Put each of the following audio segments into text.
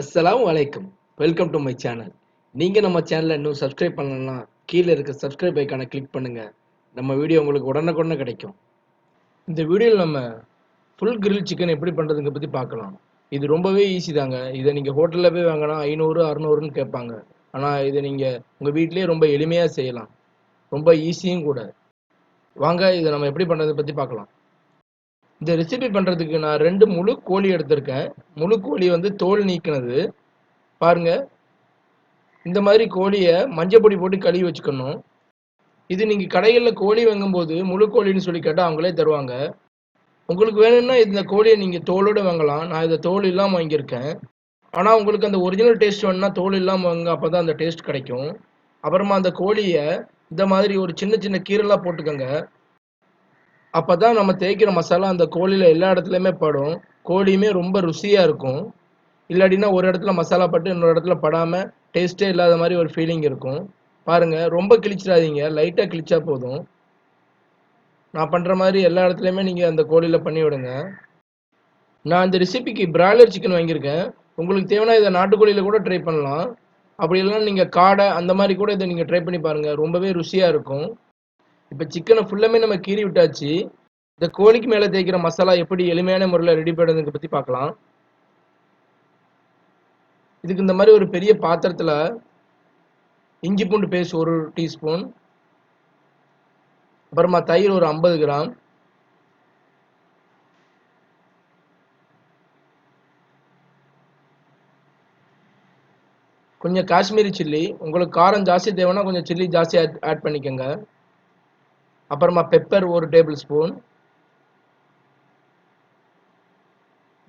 அஸ்ஸலாமு அலைக்கும். Welcome to my channel. நீங்க நம்ம சேனலை இன்னும் சப்ஸ்கிரைப் பண்ணலன்னா கீழே இருக்க சப்ஸ்கிரைப் ஐக்கானை கிளிக் பண்ணுங்க. நம்ம வீடியோ உங்களுக்கு உடனுக்குடனே கிடைக்கும். இந்த வீடியோவில் நம்ம ஃபுல் கிரில் சிக்கன் எப்படி பண்ணுறதுங்க பற்றி பார்க்கலாம். இது ரொம்பவே ஈஸி தாங்க. இதை நீங்கள் ஹோட்டலில் போய் வாங்கினா 500 600ன்னு கேட்பாங்க. ஆனால் இதை நீங்கள் உங்கள் வீட்டிலேயே ரொம்ப எளிமையாக செய்யலாம். ரொம்ப ஈஸியும் கூட. வாங்க இதை நம்ம எப்படி பண்ணுறதை பற்றி பார்க்கலாம். இந்த ரெசிபி பண்ணுறதுக்கு நான் 2 முழு கோழி எடுத்திருக்கேன். முழு கோழி தோல் நீக்கினது. பாருங்க, இந்த மாதிரி கோழியை மஞ்சள் பொடி போட்டு கழுவி வச்சுக்கணும். இது நீங்கள் கடைகளில் கோழி வாங்கும்போது முழு கோழின்னு சொல்லி கேட்டால் அவங்களே தருவாங்க. உங்களுக்கு வேணும்னா இந்த கோழியை நீங்கள் தோலோடு வாங்கலாம். நான் இதை தோல் இல்லாமல் வாங்கியிருக்கேன். ஆனால் உங்களுக்கு அந்த ஒரிஜினல் டேஸ்ட் வேணும்னா தோல் இல்லாமல் வாங்க, அப்போ தான் அந்த டேஸ்ட் கிடைக்கும். அப்புறமா அந்த கோழியை இந்த மாதிரி ஒரு சின்ன சின்ன கீரலாக போட்டுக்கோங்க. அப்போ தான் நம்ம தேய்க்கிற மசாலா அந்த கோழியில் எல்லா இடத்துலையுமே படும். கோழியுமே ரொம்ப ருசியாக இருக்கும். இல்லாட்டினா ஒரு இடத்துல மசாலா பட்டு இன்னொரு இடத்துல படாமல் டேஸ்ட்டே இல்லாத மாதிரி ஒரு ஃபீலிங் இருக்கும். பாருங்க, ரொம்ப கிழிச்சிடாதீங்க, லைட்டாக கிழிச்சா போதும். நான் பண்ணுற மாதிரி எல்லா இடத்துலையுமே நீங்கள் அந்த கோழியில் பண்ணி விடுங்க. நான் இந்த ரெசிபிக்கு பிராய்லர் சிக்கன் வாங்கியிருக்கேன். உங்களுக்கு தேவைன்னா இதை நாட்டுக்கோழியில் கூட ட்ரை பண்ணலாம். அப்படி இல்லைன்னா நீங்கள் காடை அந்த மாதிரி கூட இதை நீங்கள் ட்ரை பண்ணி பாருங்கள். ரொம்பவே ருசியாக இருக்கும். இப்போ சிக்கனை ஃபுல்லாமே நம்ம கீறி விட்டாச்சு. இந்த கோழிக்கு மேலே தேய்க்கிற மசாலா எப்படி எளிமையான முறையில் ரெடி பண்ணுறதுக்கு பற்றி பார்க்கலாம். இதுக்கு இந்த மாதிரி ஒரு பெரிய பாத்திரத்தில் இஞ்சி பூண்டு பேஸ்ட் 1 டீஸ்பூன், அப்புறமா தயிர் ஒரு 50 கிராம், கொஞ்சம் காஷ்மீரி சில்லி, உங்களுக்கு காரம் ஜாஸ்தி தேவைன்னா கொஞ்சம் சில்லி ஜாஸ்தி ஆட் பண்ணிக்கோங்க. அப்புறமா pepper 1 tablespoon,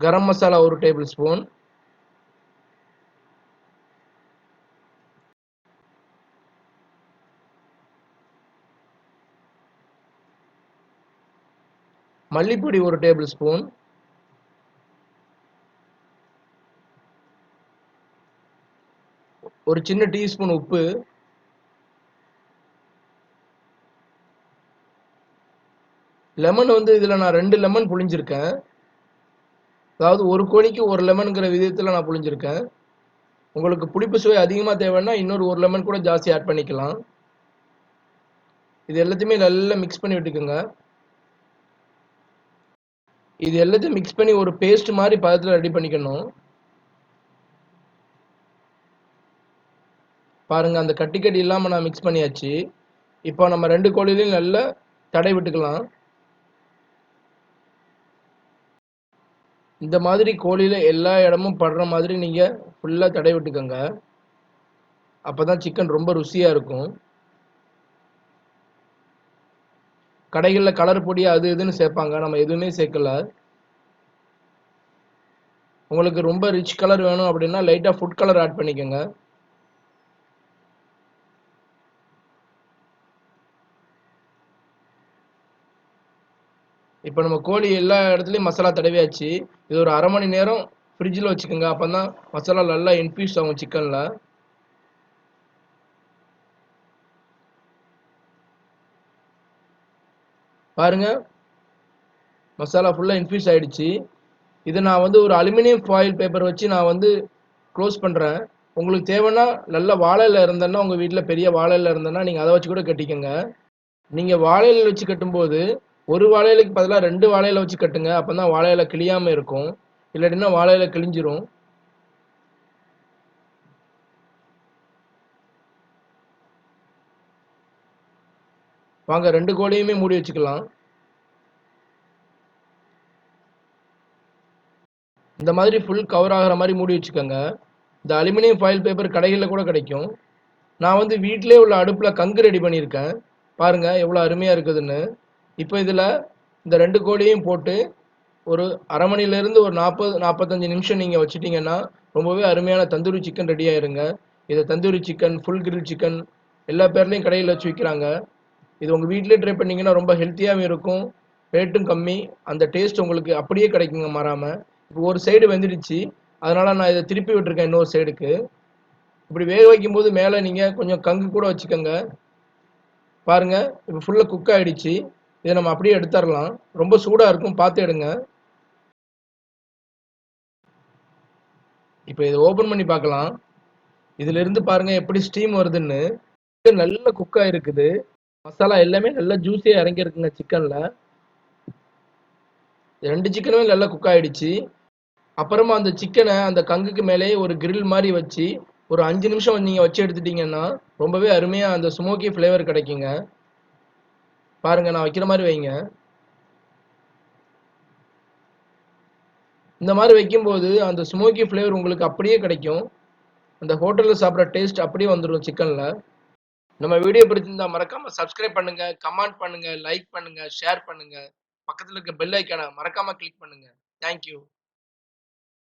garam masala 1 tablespoon, மல்லிப்பொடி 1 டேபிள் ஸ்பூன், ஒரு சின்ன டீஸ்பூன் உப்பு, லெமன் இதில் நான் 2 லெமன் புழிஞ்சிருக்கேன். அதாவது ஒரு கோழிக்கு 1 லெமனுங்கிற விதத்தில் நான் புழிஞ்சிருக்கேன். உங்களுக்கு புளிப்பு சுவை அதிகமாக தேவைன்னா இன்னொரு 1 லெமன் கூட ஜாஸ்தி ஆட் பண்ணிக்கலாம். இது எல்லாத்தையுமே நல்லா மிக்ஸ் பண்ணி விட்டுக்குங்க. இது எல்லாத்தையும் மிக்ஸ் பண்ணி ஒரு பேஸ்ட் மாதிரி பதத்தில் ரெடி பண்ணிக்கணும். பாருங்க, அந்த கட்டி கட்டி இல்லாமல் நான் மிக்ஸ் பண்ணியாச்சு. இப்போ நம்ம 2 கோழிலையும் நல்லா தடை விட்டுக்கலாம். இந்த மாதிரி கோழியில் எல்லா இடமும் படுற மாதிரி நீங்கள் ஃபுல்லாக தடை விட்டுக்கோங்க. அப்போ தான் சிக்கன் ரொம்ப ருசியாக இருக்கும். கடைகளில் கலர் பொடி அது இதுன்னு சேர்ப்பாங்க, நம்ம எதுவுமே சேர்க்கல. உங்களுக்கு ரொம்ப ரிச் கலர் வேணும் அப்படின்னா லைட்டாக ஃபுட் கலர் ஆட் பண்ணிக்கோங்க. இப்போ நம்ம கோழி எல்லா இடத்துலையும் மசாலா தடவியாச்சு. இது ஒரு அரை மணி நேரம் ஃப்ரிட்ஜில் வச்சுக்கோங்க. அப்போ தான் மசாலா நல்லா இன்ஃபியூஸ் ஆகும் சிக்கனில். பாருங்க, மசாலா ஃபுல்லாக இன்ஃபியூஸ் ஆகிடுச்சு. இதை நான் ஒரு அலுமினியம் ஃபாயில் பேப்பர் வச்சு நான் க்ளோஸ் பண்ணுறேன். உங்களுக்கு தேவைன்னா நல்ல வாழை இலை இருந்தேன்னா, உங்கள் வீட்டில் பெரிய வாழை இலை இருந்தேன்னா நீங்கள் அதை வச்சு கூட கட்டிக்கோங்க. நீங்கள் வாழை இலை வச்சு கட்டும்போது ஒரு வாழை இலைக்கு பதிலாக 2 வாழை இலை வச்சு கட்டுங்க. அப்போ தான் வாழை இலை கிளியாமல் இருக்கும். இல்லாட்டினா வாழை இலை கிழிஞ்சிரும். வாங்க 2 கோழியுமே மூடி வச்சுக்கலாம். இந்த மாதிரி ஃபுல் கவர் ஆகிற மாதிரி மூடி வச்சுக்கோங்க. இந்த அலுமினியம் ஃபாயில் பேப்பர் கடைகளில் கூட கிடைக்கும். நான் வீட்டிலே உள்ள அடுப்பில் கங்கு ரெடி பண்ணியிருக்கேன். பாருங்கள் எவ்வளோ அருமையாக இருக்குதுன்னு. இப்போ இதில் இந்த 2 கோழியையும் போட்டு ஒரு அரை மணிலேருந்து ஒரு 40-45 நிமிஷம் நீங்கள் வச்சுட்டிங்கன்னா ரொம்பவே அருமையான தந்தூரி சிக்கன் ரெடி ஆயிருங்க. இதை tandoori chicken, full grill chicken எல்லா பேர்லேயும் கடையில் வச்சு விற்கிறாங்க. இது உங்கள் வீட்டிலே ட்ரை பண்ணிங்கன்னா ரொம்ப ஹெல்த்தியாகவும் இருக்கும், ரேட்டும் கம்மி, அந்த டேஸ்ட் உங்களுக்கு அப்படியே கிடைக்குங்க மாறாமல். இப்போ ஒரு சைடு வெந்துடுச்சு, அதனால் நான் இதை திருப்பி விட்டுருக்கேன் இன்னொரு சைடுக்கு. இப்படி வேக வைக்கும்போது மேலே நீங்கள் கொஞ்சம் கங்கு கூட வச்சுக்கோங்க. பாருங்கள், இப்போ ஃபுல்லாக குக் ஆகிடுச்சு. இதை நம்ம அப்படியே எடுத்துடலாம். ரொம்ப சூடாக இருக்கும், பார்த்து எடுங்க. இப்போ இதை ஓபன் பண்ணி பார்க்கலாம். இதுல இருந்து பாருங்க எப்படி ஸ்டீம் வருதுன்னு. நல்ல குக் ஆயிருக்குது. மசாலா எல்லாமே நல்லா ஜூஸியா இறங்கி இருக்குங்க சிக்கன்ல. 2 சிக்கனுமே நல்லா குக் ஆயிடுச்சு. அப்புறமா அந்த சிக்கனை அந்த கங்குக்கு மேலேயே ஒரு கிரில் மாதிரி வச்சு ஒரு 5 நிமிஷம் நீங்க வச்சு எடுத்துட்டீங்கன்னா ரொம்பவே அருமையா அந்த ஸ்மோக்கி ஃப்ளேவர் கிடைக்குங்க. பாருங்க, நான் வைக்கிற மாதிரி வைங்க. இந்த மாதிரி வைக்கும்போது அந்த ஸ்மோக்கி ஃப்ளேவர் உங்களுக்கு அப்படியே கிடைக்கும். அந்த ஹோட்டல்ல சாப்பிட்ற டேஸ்ட் அப்படியே வந்துடும் சிக்கன்ல. நம்ம வீடியோ பிடிச்சிருந்தா மறக்காம சப்ஸ்கிரைப் பண்ணுங்க, கமெண்ட் பண்ணுங்க, லைக் பண்ணுங்க, ஷேர் பண்ணுங்க. பக்கத்துல இருக்க பெல் ஐக்கான மறக்காம கிளிக் பண்ணுங்க. Thank you.